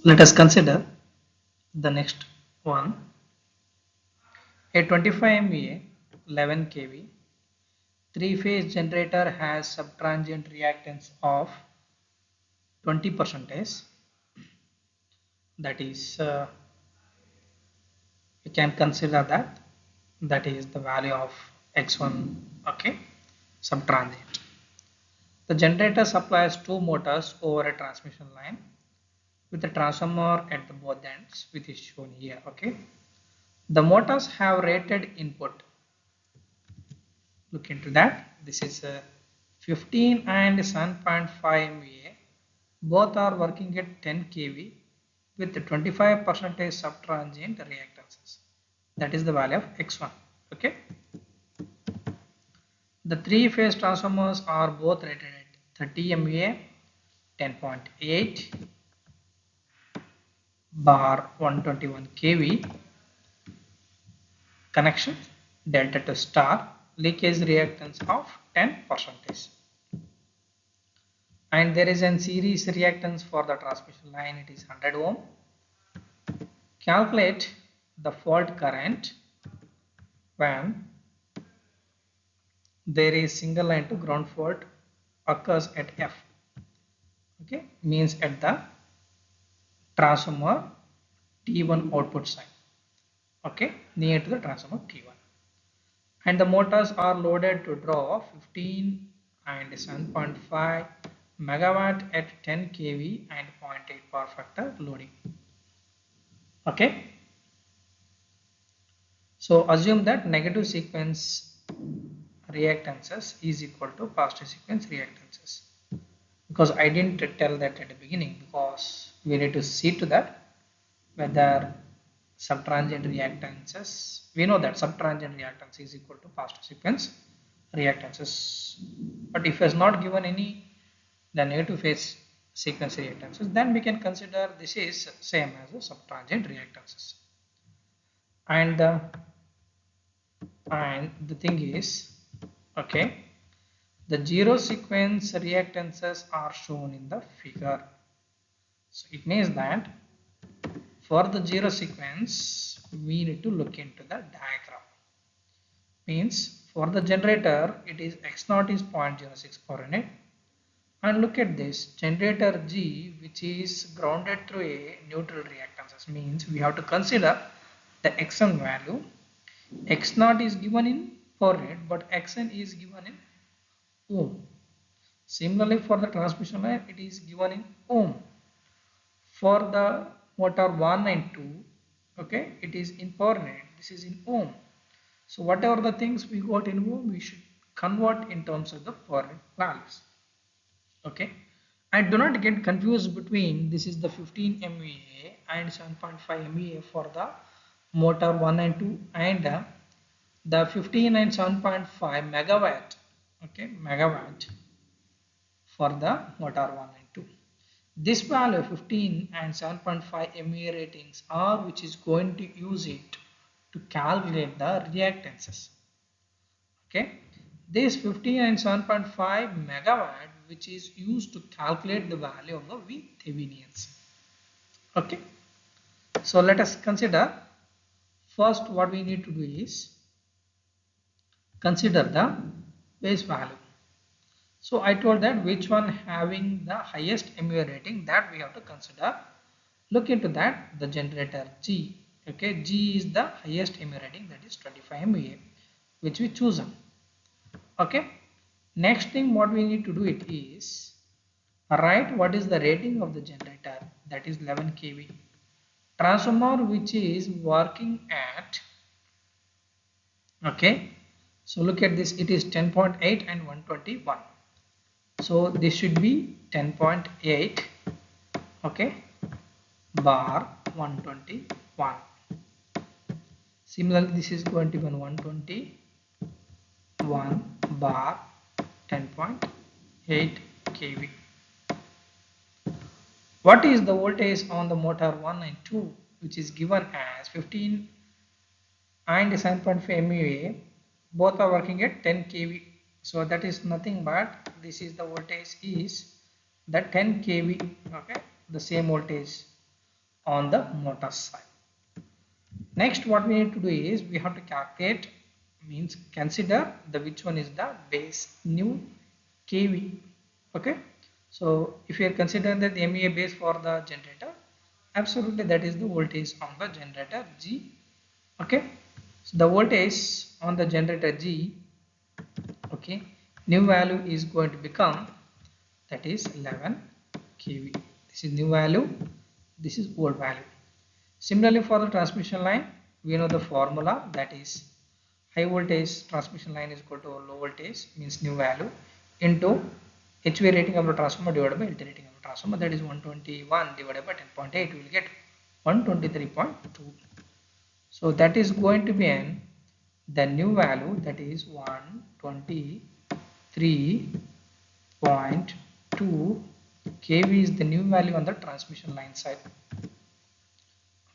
Let us consider the next one. A 25 MVA 11 kV three-phase generator has subtransient reactance of 20%. That is, we can consider that is the value of x1. Okay, subtransient. The generator supplies two motors over a transmission line with a transformer at the both ends, which is shown here. Okay, the motors have rated input. Look into that. This is 15 and 7.5 MVA. Both are working at 10 kV with 25% subtransient reactances. That is the value of x1. Okay. The three-phase transformers are both rated at 30 MVA, 10.8 bar 121 kV connection, delta to star, leakage reactance of 10%. And there is a series reactance for the transmission line, it is 100 ohm. Calculate the fault current when there is single line to ground fault occurs at F. Okay, means at the transformer T1 output side. Okay, near to the transformer T1. And the motors are loaded to draw 15 and 7.5 megawatt at 10 kV and 0.8 power factor loading. Okay, so assume that negative sequence reactances is equal to positive sequence reactances, because I didn't tell that at the beginning, because we need to see to that whether subtransient reactances, we know that subtransient reactance is equal to positive sequence reactances, but if it's not given any the negative phase sequence reactances, then we can consider this is same as the subtransient reactances. And the thing is, okay, the zero sequence reactances are shown in the figure. So it means that for the zero sequence we need to look into the diagram. Means for the generator it is x0 is 0.06 per unit, and look at this generator G, which is grounded through a neutral reactances, means we have to consider the xn value. X0 is given in per unit, but xn is given in ohm. Similarly, for the transmission line, it is given in ohm. For the motor 1 and 2, okay, it is in per unit. This is in ohm. So whatever the things we got in ohm, we should convert in terms of the per unit values. Okay, and do not get confused between this is the 15 MVA and 7.5 MVA for the motor 1 and 2, and the 15 and 7.5 megawatt. Okay, megawatt for the motor 1 and 2. This value 15 and 7.5 MVA ratings are which is going to use it to calculate the reactances. Okay, this 15 and 7.5 megawatt which is used to calculate the value of the VThevenians. Okay, so let us consider first what we need to do is consider the base value. So I told that which one having the highest MVA rating, that we have to consider. Look into that, the generator G. Okay, G is the highest MVA rating, that is 25 MVA, which we chosen. Okay, next thing what we need to do it is write what is the rating of the generator, that is 11 kV. Transformer which is working at, okay, so look at this, it is 10.8 and 121. So this should be 10.8, okay, bar 121. Similarly, this is going to be 121 bar 10.8 kV. What is the voltage on the motor 1 and 2, which is given as 15 and 7.5 MVA? Both are working at 10 kV. So that is nothing but this is the voltage is the 10 kV. Okay, the same voltage on the motor side. Next, what we need to do is we have to calculate, means consider the which one is the base new kV. Okay, so if you are considering that the MVA base for the generator, absolutely that is the voltage on the generator G. Okay, so the voltage on the generator G, okay, new value is going to become, that is 11 kV. This is new value, this is old value. Similarly, for the transmission line, we know the formula, that is high voltage transmission line is equal to low voltage, means new value, into HV rating of the transformer divided by LT rating of the transformer, that is 121 divided by 10.8, we will get 123.2. So that is going to be the new value, that is 123.2 kV is the new value on the transmission line side.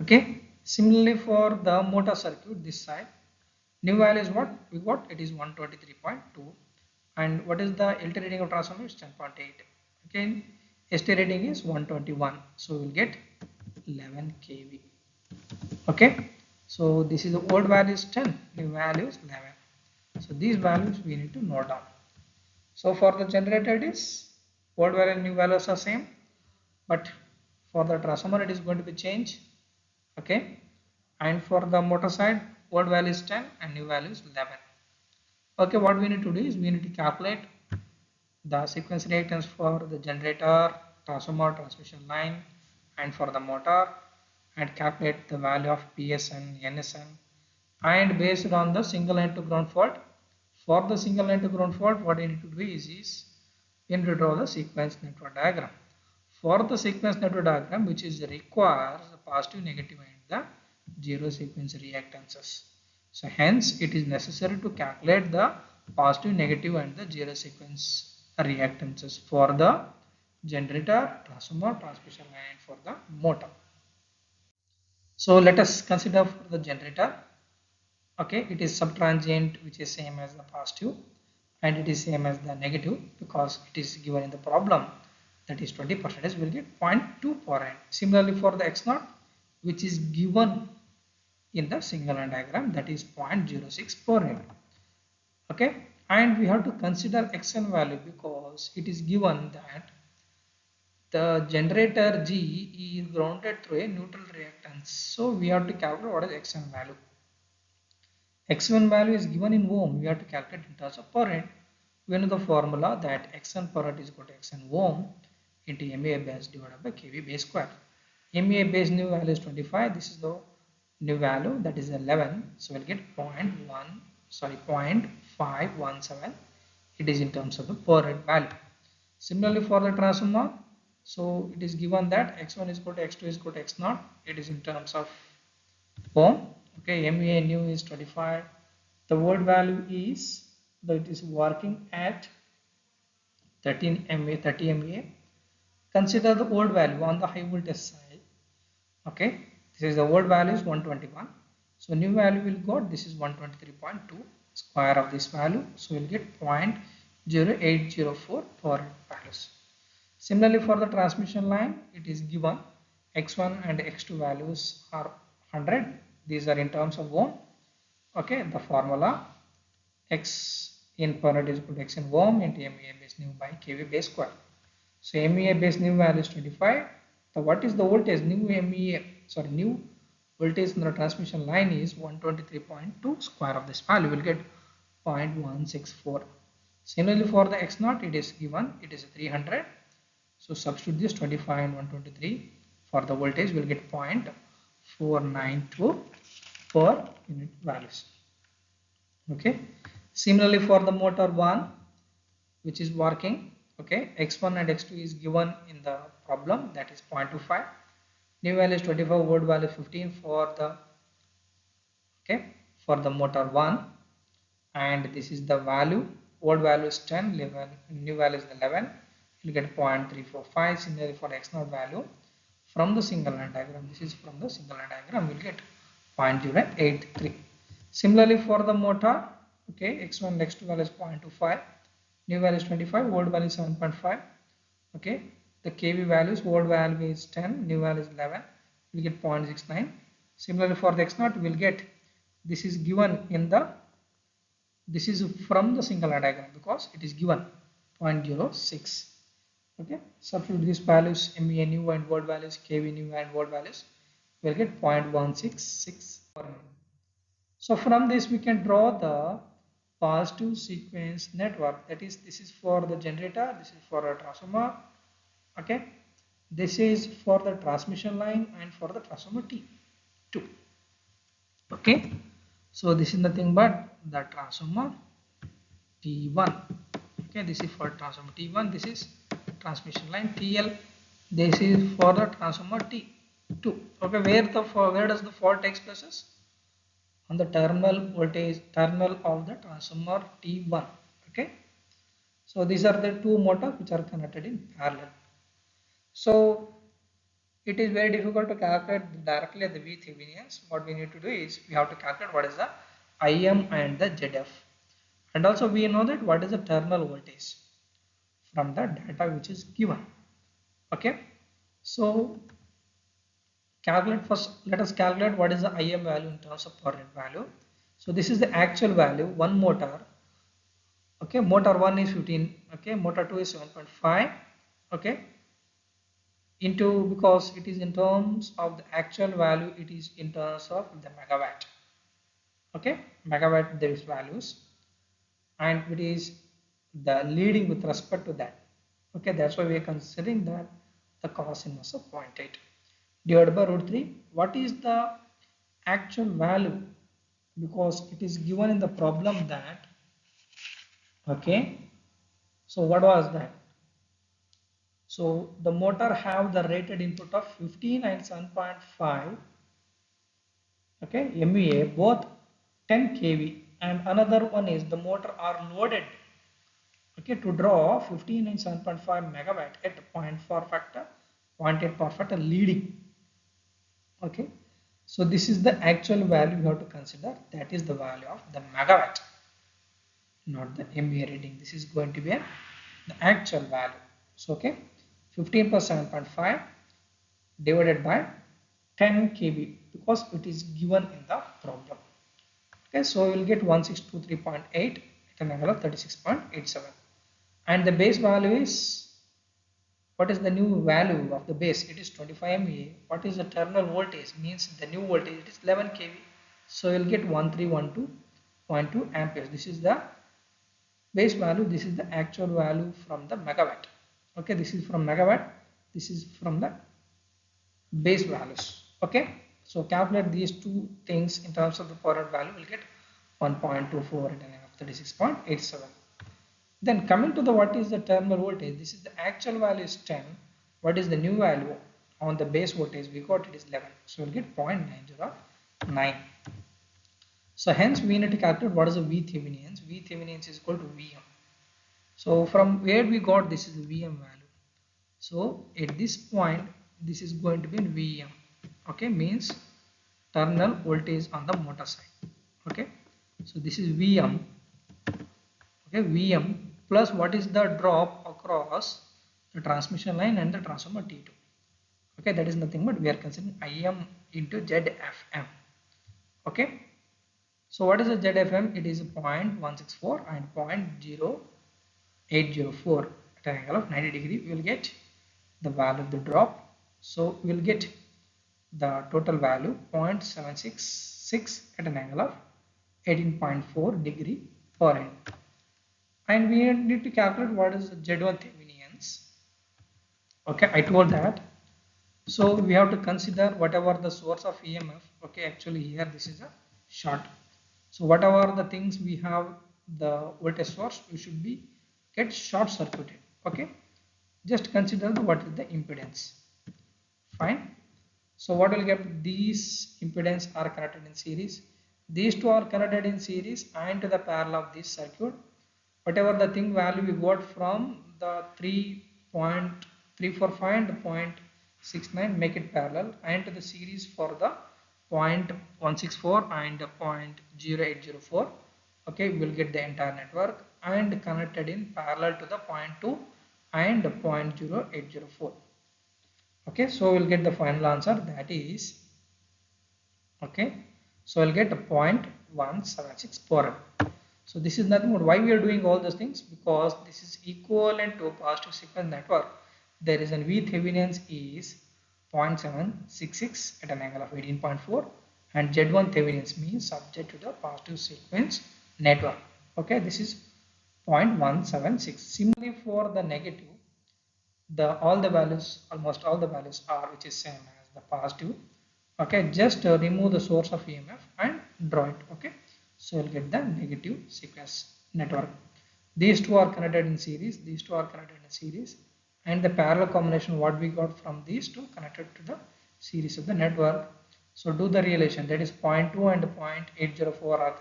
Okay, similarly for the motor circuit, this side new value is what we got, it is 123.2, and what is the LT rating of transformer is 10.8. okay, ST rating is 121, so we will get 11 kV. Okay, so this is the old value is 10, new value is 11. So these values we need to note down. So for the generator it is old value and new values are same, but for the transformer it is going to be changed. Okay, and for the motor side old value is 10 and new value is 11. Okay, what we need to do is we need to calculate the sequence reactance for the generator, transformer, transmission line, and for the motor, and calculate the value of PSN, NSN, and based on the single line to ground fault. For the single line to ground fault, what you need to do is you need to draw the sequence network diagram. For the sequence network diagram, which is requires the positive, negative, and the zero sequence reactances. So hence it is necessary to calculate the positive, negative, and the zero sequence reactances for the generator, transformer, transmission line, and for the motor. So let us consider for the generator. Okay, it is subtransient, which is same as the positive, and it is same as the negative because it is given in the problem, that is 20%, will get 0.2 per N. Similarly for the X0, which is given in the single line diagram, that is 0.06 per N. Okay, and we have to consider Xn value because it is given that the generator G is grounded through a neutral reactance. So we have to calculate what is Xn value. X1 value is given in ohm, we have to calculate in terms of per N. We know the formula that Xn per N is equal to Xn ohm into MVA base divided by KV base square. MVA base new value is 25, this is the new value, that is 11, so we'll get 0.517, it is in terms of the per N value. Similarly for the transformer, so it is given that X1 is equal to X2 is equal to X0, it is in terms of ohm. Okay, MVA new is 25. The volt value is that it is working at 13 MVA, 30 MVA. Consider the old value on the high voltage side. Okay, this is the old value is 121. So new value will go, this is 123.2 square of this value. So we'll get 0.0804 per values. Similarly for the transmission line, it is given X1 and X2 values are 100. These are in terms of ohm. Okay, the formula X in per unit is equal to X in ohm into MVA base new by KV base square. So MVA base new value is 25. So what is the voltage? New voltage in the transmission line is 123.2 square of this value. We will get 0.164. Similarly for the X0, it is given, it is 300. So substitute this 25 and 123 for the voltage, we will get 0.492 per unit values. Okay, similarly for the motor 1, which is working, okay, X1 and X2 is given in the problem, that is 0.25, new value is 25, volt value 15 for the, okay, for the motor 1, and this is the value, old value is 10, 11, new value is 11, you get 0.345. Similarly for X0 value from the single line diagram, this is from the single line diagram, we will get 0.083. Similarly for the motor, okay, X1 X2 value is 0.25, new value is 25, old value is 7.5. Okay, the KV values, old value is 10, new value is 11, we'll get 0.69. Similarly for the x0 we'll get, this is given in the, this is from the single line diagram because it is given 0.06. Okay, substitute these values MVA new and volt values, KV new and volt values, we'll get 0.166 per minute. So from this we can draw the positive sequence network, that is, this is for the generator, this is for a transformer, okay, this is for the transmission line and for the transformer T2. Okay, so this is nothing but the transformer T1. Okay, this is for transformer T1, this is transmission line TL, this is for the transformer T2. Okay, where does the fault takes place? On the terminal voltage terminal of the transformer T1. Okay, so these are the two motors which are connected in parallel. So it is very difficult to calculate directly the VThevenians. What we need to do is we have to calculate what is the IM and the ZF, and also we know that what is the terminal voltage from the data which is given. Okay, so calculate first. Let us calculate what is the IM value in terms of per unit value. So this is the actual value, one motor. Okay, motor 1 is 15. Okay, motor 2 is 7.5. Okay, into, because it is in terms of the actual value, it is in terms of the megawatt. Okay, megawatt there is values, and it is the leading with respect to that. Okay, that's why we are considering that the cos inverse of 0.8 divided by root 3. What is the actual value? Because it is given in the problem that, okay, so what was that? So the motor have the rated input of 15 and 7.5, okay, MVA, both 10 kV, and another one is the motor are loaded, okay, to draw 15 and 7.5 megawatt at 0.4 factor, 0.8 power factor leading. Okay, so this is the actual value we have to consider, that is the value of the megawatt, not the MVA reading. This is going to be the actual value. So okay, 15 plus 7.5 divided by 10 kV, because it is given in the problem. Okay, so we will get 1623.8 at an angle of 36.87, and the base value is, what is the new value of the base? It is 25 MVA. What is the terminal voltage? Means the new voltage, it is 11 kV. So you will get 1312.2 amperes. This is the base value. This is the actual value from the megawatt. Okay, this is from megawatt. This is from the base values. Okay, so calculate these two things in terms of the power value. We'll get 1.24 at an angle of 36.87. Then coming to the what is the terminal voltage, this is the actual value is 10. What is the new value on the base voltage? We got it is 11. So we'll get 0.909. So hence we need to calculate what is the VThevenians. VThevenians is equal to VM. So from where we got this is the VM value. So at this point this is going to be in VM. Okay, means terminal voltage on the motor side. Okay, so this is VM. Okay, VM plus what is the drop across the transmission line and the transformer T2. Okay, that is nothing but we are considering IM into ZFM. Okay, so what is the ZFM? It is 0.164 and 0.0804 at an angle of 90 degree. We will get the value of the drop. So we will get the total value 0.766 at an angle of 18.4 degree per end. And we need to calculate what is the Z1 Thevenians. Okay, I told that. So we have to consider whatever the source of EMF. Okay, actually here this is a short. So whatever the things we have the voltage source, we should be get short circuited. Okay, just consider what is the impedance. Fine. So what will get, these impedance are connected in series. These two are connected in series and to the parallel of this circuit. Whatever the thing value we got from the 3.345 and 0.69, make it parallel, and to the series for the 0.164 and 0.0804. Okay, we will get the entire network and connected in parallel to the 0.2 and 0.0804. Okay, so we'll get the final answer, that is, okay, so I'll get a 0.176 per rep. So this is nothing but why we are doing all those things, because this is equivalent to a positive sequence network. There is an VThevenians is 0.766 at an angle of 18.4, and Z1 Thevenians means subject to the positive sequence network. Okay, this is 0.176. Similarly for the negative, almost all the values are which is same as the positive. Okay, just remove the source of EMF and draw it. Okay, so you'll get the negative sequence network. These two are connected in series, these two are connected in series, and the parallel combination what we got from these two connected to the series of the network. So do the relation, that is 0.2 and 0.804 are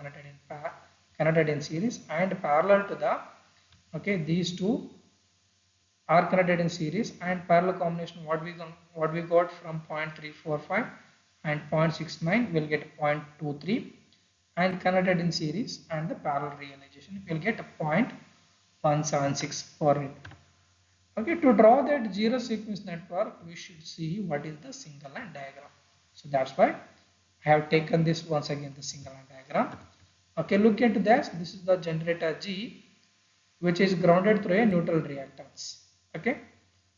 connected in series, and parallel to the, okay, these two are connected in series, and parallel combination what we got from 0.345 and 0.69 will get 0.23, and connected in series and the parallel realization will get a 0.176 for it. Okay, to draw that zero sequence network we should see what is the single line diagram. So that's why I have taken this once again, the single line diagram. Okay, look into this. This is the generator G, which is grounded through a neutral reactance. Okay,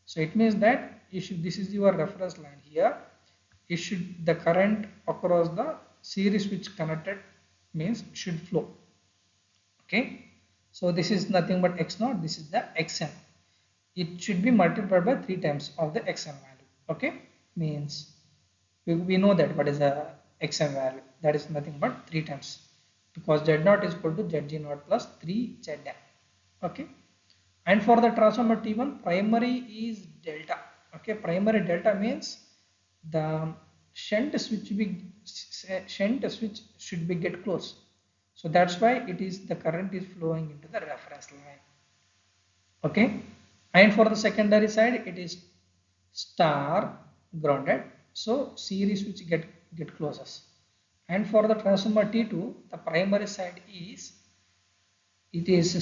so it means that this is your reference line here. The current across the series which connected means should flow. Okay, so this is nothing but x naught, this is the xn. It should be multiplied by 3 times of the xn value. Okay, means we know that what is the xn value, that is nothing but 3 times, because z naught is equal to zg naught plus 3 zn. Okay, and for the transformer T1, primary is delta. Okay, primary delta means the shunt switch should be get close. So that's why the current is flowing into the reference line. Okay, and for the secondary side it is star grounded, so series which get closest. And for the transformer T2, the primary side is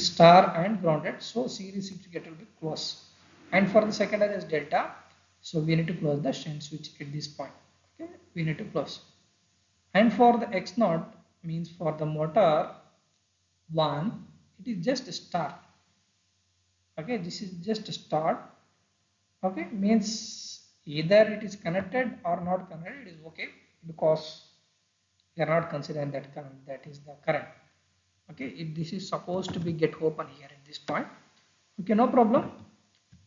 star and grounded, so series switch get will be close. And for the secondary is delta, so we need to close the shunt switch at this point. Okay, we need to close. And for the x naught means for the motor 1, it is just a star. Okay, this is just a star. Okay, means either it is connected or not connected, it is okay, because we are not considering that current, that is the current. Okay, this is supposed to be get open here at this point. Okay, no problem,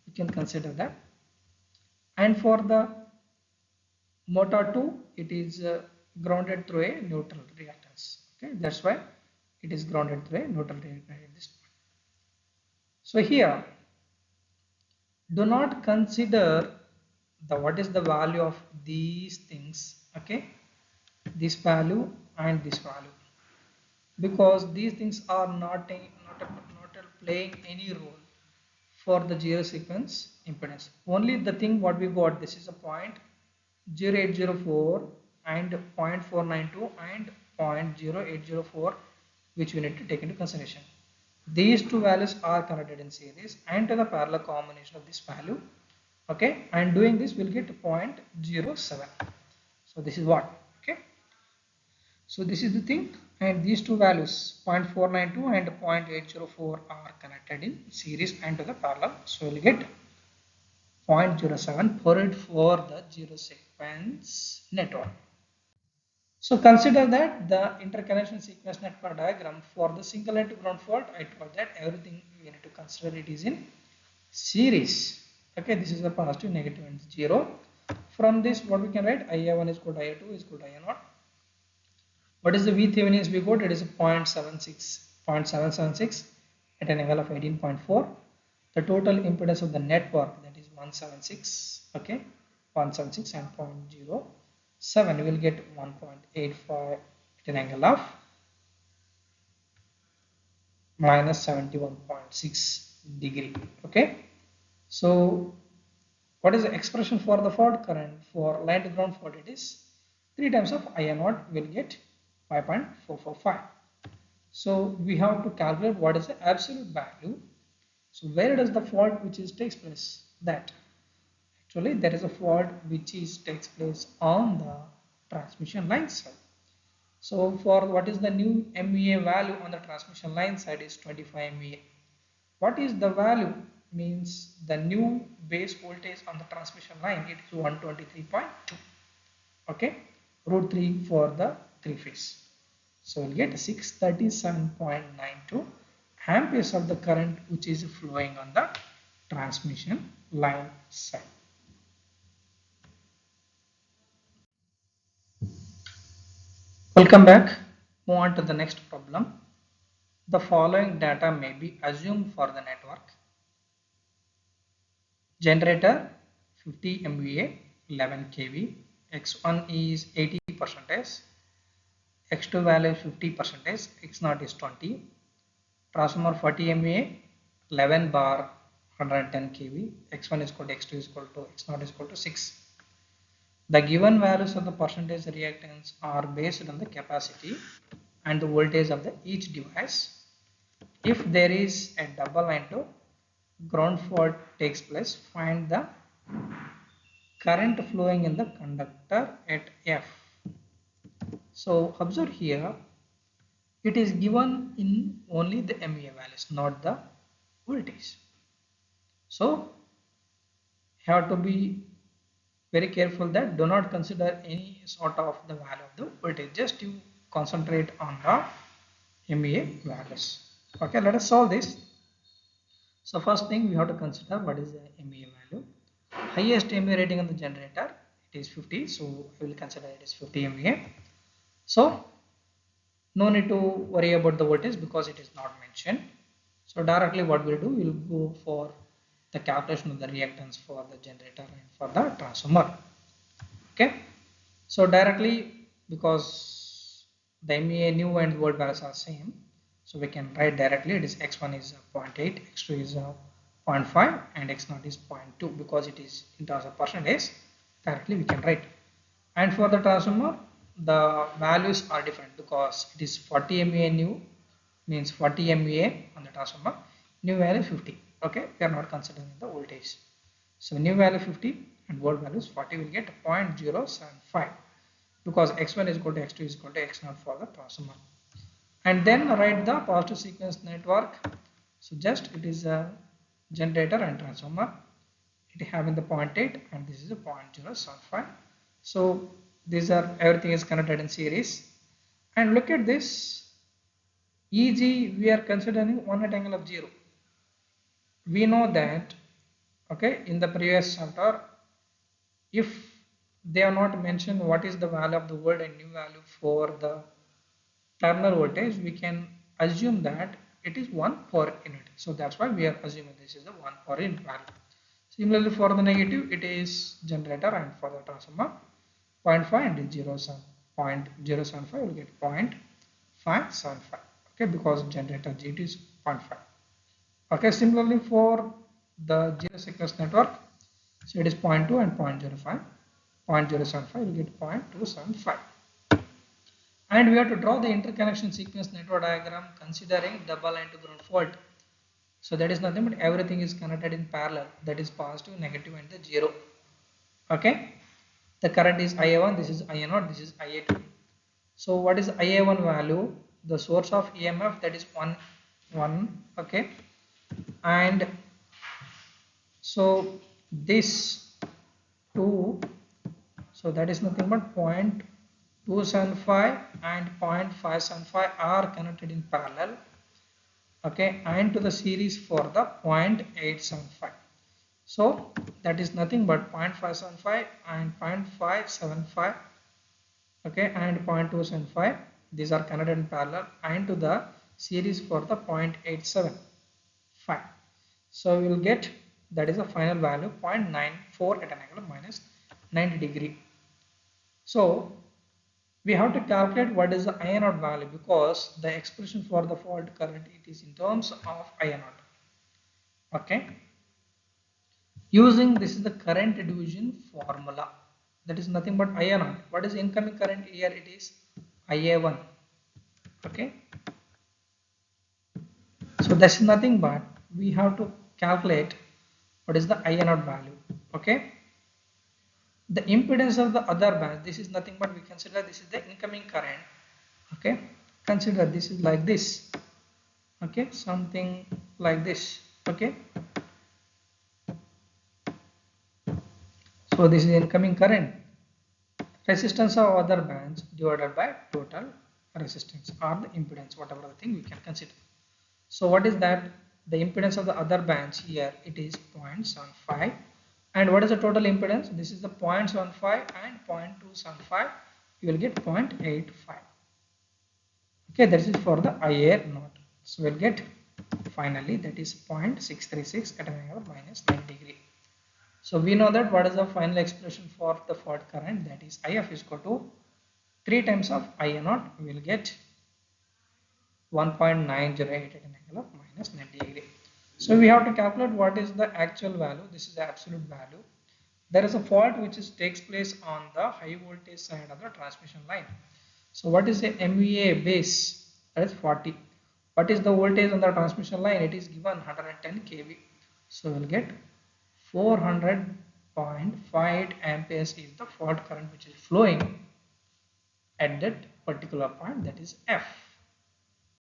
we can consider that. And for the motor 2, it is grounded through a neutral reactance. Okay, that's why it is grounded through a neutral reactance at this point. So here, do not consider what is the value of these things. Okay, this value and this value, because these things are not playing any role for the zero sequence impedance. Only the thing what we got, this is a 0.0804 and 0.492 and 0.0804, which we need to take into consideration. These two values are connected in series and to the parallel combination of this value. Okay, and doing this we'll get 0.07. So this is what. Okay, so this is the thing, and these two values 0.492 and 0.804 are connected in series and to the parallel, so we'll get 0.07 per unit for the zero sequence network. So consider that the interconnection sequence network diagram for the single end to ground fault, I told that everything we need to consider it is in series. Okay, this is the positive, negative and 0. From this what we can write, IA1 is equal to IA2 is equal to IA0. What is the VThevenians we got? It is 0.776 at an angle of 18.4. The total impedance of the network, that is 176. Okay, 176 and 0.07, we will get 1.85 at an angle of minus 71.6 degree. Okay, so what is the expression for the fault current? For line to ground fault, it is 3 times of IA0 will get 5.445. So we have to calculate what is the absolute value. So where does the fault which takes place? That Actually, there is a fault which takes place on the transmission line side. So for what is the new MVA value on the transmission line side is 25 MVA. What is the value? Means the new base voltage on the transmission line, it is 123.2. Okay, root 3 for the 3 phase. So we'll get 637.92 amperes of the current which is flowing on the transmission line side. Welcome back. Move on to the next problem. The following data may be assumed for the network. Generator 50 MVA 11 kV, X1 is 80%, X2 value is 50%, X0 is 20. Transformer 40 MVA 11 bar 110 kV, X1 is equal to X2 is equal to X0 is equal to 6. The given values of the percentage reactance are based on the capacity and the voltage of the each device. If there is a double line to ground fault takes place, find the current flowing in the conductor at F. So observe here, it is given in only the MVA values, not the voltage. So have to be very careful that do not consider any sort of the value of the voltage, just you concentrate on the MVA values. Okay, let us solve this. So first thing we have to consider what is the MVA value. Highest MVA rating on the generator, it is 50, so I will consider it is 50 MVA. So no need to worry about the voltage because it is not mentioned. So directly what we'll do, we'll go for the calculation of the reactance for the generator and for the transformer. Okay, so directly, because the MVA new and volt values are same, so we can write directly it is X1 is 0.8, X2 is 0.5 and X0 is 0.2. Because it is in terms of percentage, directly we can write. And for the transformer, the values are different because it is 40 MVA new, means 40 MVA on the transformer, new value 50. Okay, we are not considering the voltage. So new value 50 and volt value is 40, will get 0.075 because X1 is equal to X2 is equal to X0 for the transformer. And then write the positive sequence network. So just it is a generator and transformer, it having the 0.8 and this is a 0.075. So these are, everything is connected in series. And look at this, EG we are considering one at angle of 0. We know that, okay, in the previous chapter, if they are not mentioned what is the value of the volt and new value for the terminal voltage, we can assume that it is 1 per unit. So that's why we are assuming this is the 1 per unit value. Similarly for the negative, it is generator, and for the transformer 0.5 and 0.075 will get 0.575. Okay, because generator G2 is 0.5. Okay, similarly for the zero sequence network, so it is 0.2 and 0.05. 0.075 will get 0.275. And we have to draw the interconnection sequence network diagram considering double line to ground fault. So that is nothing but everything is connected in parallel, that is positive, negative and the 0. Okay, the current is IA1, this is IA0, this is IA2. So what is IA1 value? The source of EMF, that is 1. Okay, and so this 2, so that is nothing but 0.275 and 0.575 are connected in parallel. Okay, and to the series for the 0.875. So that is nothing but 0.575 and 0.575. Okay, and 0.275, these are connected in parallel, and to the series for the 0.875. So we will get, that is a final value 0.94 at an angle of minus 90 degree. So we have to calculate what is the I0 value, because the expression for the fault current, it is in terms of I0. Okay, using this is the current division formula, that is nothing but I0. What is incoming current here? It is IA1. Okay, so that's nothing but we have to calculate what is the I0 value. Okay, the impedance of the other branch, this is nothing but we consider this is the incoming current. Okay, consider this is like this. Okay, something like this. Okay, so this is incoming current, resistance of other branch divided by total resistance or the impedance, whatever the thing we can consider. So what is that? The impedance of the other branch here, it is 0.75, and what is the total impedance? This is the 0.75 and 0.275, you will get 0.85. Okay, that is for the IA naught. So we'll get finally that is 0.636 at an angle minus 9 degree. So we know that what is the final expression for the fault current, that is IF is equal to 3 times of IA naught, we will get 1.908 at an angle of minus 90 degree. So we have to calculate what is the actual value. This is the absolute value. There is a fault which takes place on the high voltage side of the transmission line. So what is the MVA base? That is 40. What is the voltage on the transmission line? It is given 110 kV. So we will get 400.5 amperes is the fault current which is flowing at that particular point, that is F.